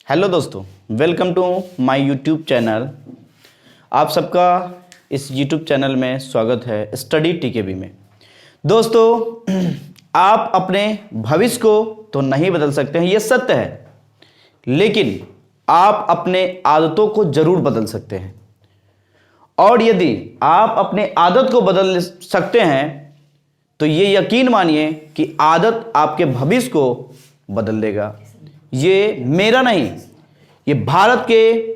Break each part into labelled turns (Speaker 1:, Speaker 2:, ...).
Speaker 1: Hello दोस्तों, welcome to my YouTube channel. आप सबका इस यूट्यूब चैनल में स्वागत है स्टडी टीकेबी में। दोस्तों, आप अपने भविष्य को तो नहीं बदल सकते हैं, ये सत्य है, लेकिन आप अपने आदतों को जरूर बदल सकते हैं। और यदि आप अपने आदत को बदल सकते हैं तो ये यकीन मानिए कि आदत आपके भविष्य को बदल देगा। ये मेरा नहीं, ये भारत के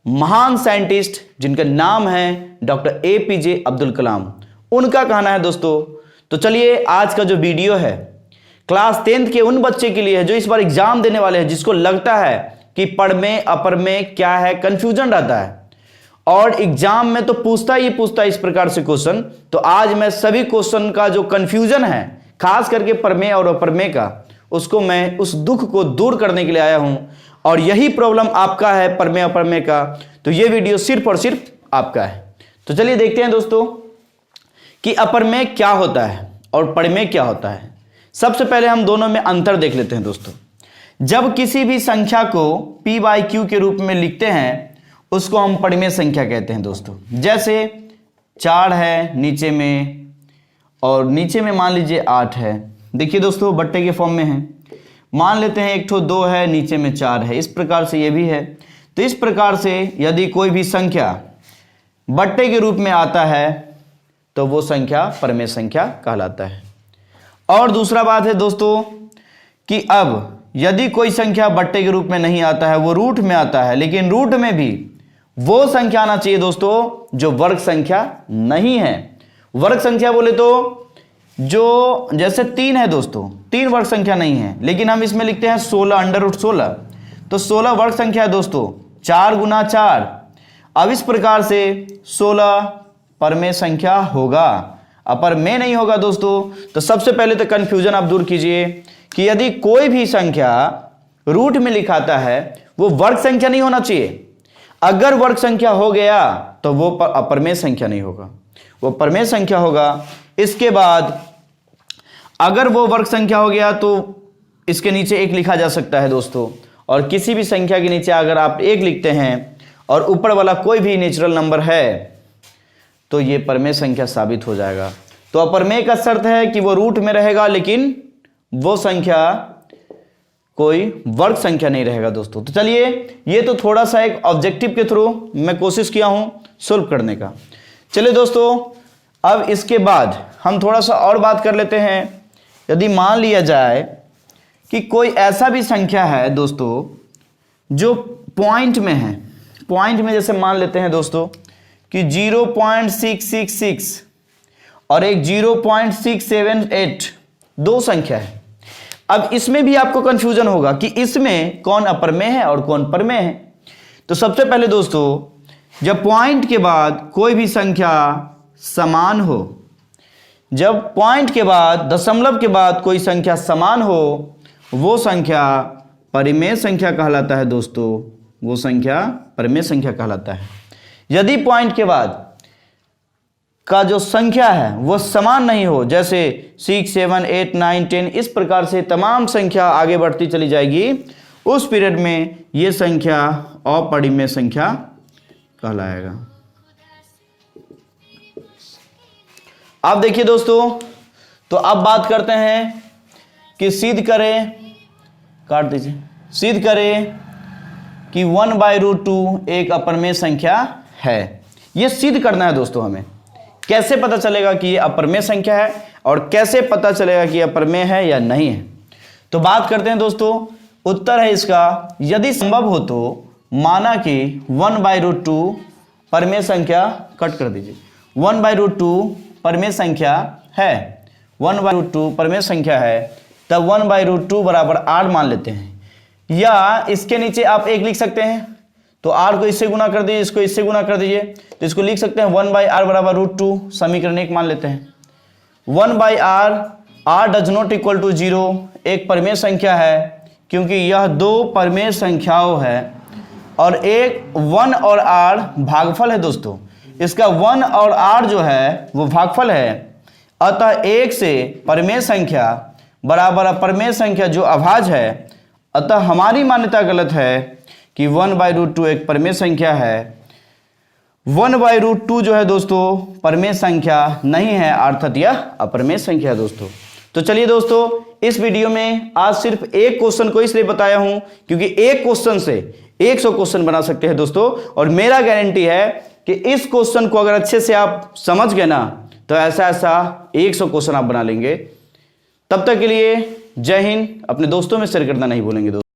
Speaker 1: महान साइंटिस्ट जिनका नाम है डॉक्टर APJ अब्दुल कलाम, उनका कहना है दोस्तों। तो चलिए, आज का जो वीडियो है क्लास 10th के उन बच्चे के लिए है जो इस बार एग्जाम देने वाले हैं, जिसको लगता है कि पढ़ में अपर में क्या है, कंफ्यूजन रहता है और एग्जाम में तो पूछता ही इस प्रकार से क्वेश्चन। तो आज मैं सभी क्वेश्चन का जो कंफ्यूजन है, खास करके परमे और अपरमे का, उसको मैं उस दुख को दूर करने के लिए आया हूं। और यही प्रॉब्लम आपका है परमे अपरमे का, तो ये वीडियो सिर्फ और सिर्फ आपका है। तो चलिए देखते हैं दोस्तों कि अपरमे क्या होता है और परमे क्या होता है। सबसे पहले हम दोनों में अंतर देख लेते हैं दोस्तों। जब किसी भी संख्या को P/Q के रूप में लिखते हैं, उसको हम परमे संख्या कहते हैं दोस्तों। जैसे 4 है नीचे में, और नीचे में मान लीजिए 8 है। देखिए दोस्तों, बट्टे के फॉर्म में है। मान लेते हैं 1 2 है, नीचे में 4 है, इस प्रकार से ये भी है। तो इस प्रकार से यदि कोई भी संख्या बट्टे के रूप में आता है तो वो संख्या परमे संख्या कहलाता है। और दूसरा बात है दोस्तों कि अब यदि कोई संख्या बट्टे के रूप में नहीं आता है, वो रूट में आता है, लेकिन रूट में भी वो संख्या आना चाहिए दोस्तों जो वर्ग संख्या नहीं है। वर्ग संख्या बोले तो जो जैसे 3 है दोस्तों, 3 वर्ग संख्या नहीं है, लेकिन हम इसमें लिखते हैं 16 √16, तो 16 वर्ग संख्या है दोस्तों, 4 × 4। अब इस प्रकार से 16 परमे संख्या होगा, अपरमे नहीं होगा दोस्तों। तो सबसे पहले तो कंफ्यूजन आप दूर कीजिए कि यदि कोई भी संख्या रूट में लिखाता है, वो वर्ग संख्या नहीं होना चाहिए। अगर वर्ग संख्या हो गया तो वो अपरमे संख्या नहीं होगा, वो परमे संख्या होगा। इसके बाद अगर वो वर्ग संख्या हो गया तो इसके नीचे 1 लिखा जा सकता है दोस्तों। और किसी भी संख्या के नीचे अगर आप 1 लिखते हैं और ऊपर वाला कोई भी नेचुरल नंबर है तो ये परमे संख्या साबित हो जाएगा। तो अपरमे का शर्त है कि वो रूट में रहेगा, लेकिन वो संख्या कोई वर्ग संख्या नहीं रहेगा दोस्तों। तो चलिए, ये तो थोड़ा सा एक ऑब्जेक्टिव के थ्रू मैं कोशिश किया हूं सोल्व करने का। चलिए दोस्तों, अब इसके बाद हम थोड़ा सा और बात कर लेते हैं। यदि मान लिया जाए कि कोई ऐसा भी संख्या है दोस्तों जो पॉइंट में है, पॉइंट में जैसे मान लेते हैं दोस्तों कि 0.666 और एक 0.678, 2 संख्या है। अब इसमें भी आपको कंफ्यूजन होगा कि इसमें कौन अपरमे है और कौन परमे है। तो सबसे पहले दोस्तों, जब पॉइंट के बाद कोई भी संख्या समान हो, जब पॉइंट के बाद दशमलव के बाद कोई संख्या समान हो, वो संख्या परमे संख्या कहलाता है दोस्तों। वो संख्या परमे संख्या कहलाता है। यदि पॉइंट के बाद का जो संख्या है वो समान नहीं हो, जैसे 6 7 8 9 10, इस प्रकार से तमाम संख्या आगे बढ़ती चली जाएगी, उस पीरियड में ये संख्या अपरिमेय संख्या कहलाएगा। अब देखिए दोस्तों, तो अब बात करते हैं कि सिद्ध करें, काट दीजिए, सिद्ध करें कि 1/√2 एक अपरमेय संख्या है। यह सिद्ध करना है दोस्तों। हमें कैसे पता चलेगा कि यह अपरमेय संख्या है और कैसे पता चलेगा कि यह अपरमेय है या नहीं है। तो बात करते हैं दोस्तों। उत्तर है इसका, यदि संभव हो तो माना कि 1/√2 परमेय संख्या, कट कर दीजिए, 1/√2 परमेय संख्या है, 1/√2 परमेय संख्या है, तब 1/√2 बराबर 8 मान लेते हैं। या इसके नीचे आप 1 लिख सकते हैं, तो r को इससे गुना कर दीजिए, इसको इससे गुना कर दीजिए, तो इसको लिख सकते हैं 1/r बराबर √2, समीकरण 1 मान लेते हैं। 1/r, r does not equal to 0 एक परमेय संख्या है, क्योंकि यह 2 परमेय संख्याओं है और एक 1 और r भागफल है दोस्तों। इसका 1 और r जो है वो भागफल है, अतः 1 से परमेय संख्या बराबर अपरमेय संख्या जो अभाज्य है अतः हमारी मान्यता गलत है कि 1/√2 एक परमेय संख्या है। 1/√2 जो है दोस्तों परमेय संख्या नहीं है, अर्थात यह अपरमेय संख्या है दोस्तों। तो चलिए दोस्तों, इस वीडियो में आज सिर्फ एक क्वेश्चन को इसलिए बताया हूं क्योंकि एक क्वेश्चन से 100 क्वेश्चन बना सकते हैं दोस्तों, और मेरा गारंटी है कि इस क्वेश्चन को अगर अच्छे से आप समझ गए ना तो ऐसा 100 क्वेश्चन आप बना लेंगे। तब तक के लिए जय हिंद। अपने दोस्तों में शेयर करना नहीं भूलेंगे दोस्तों।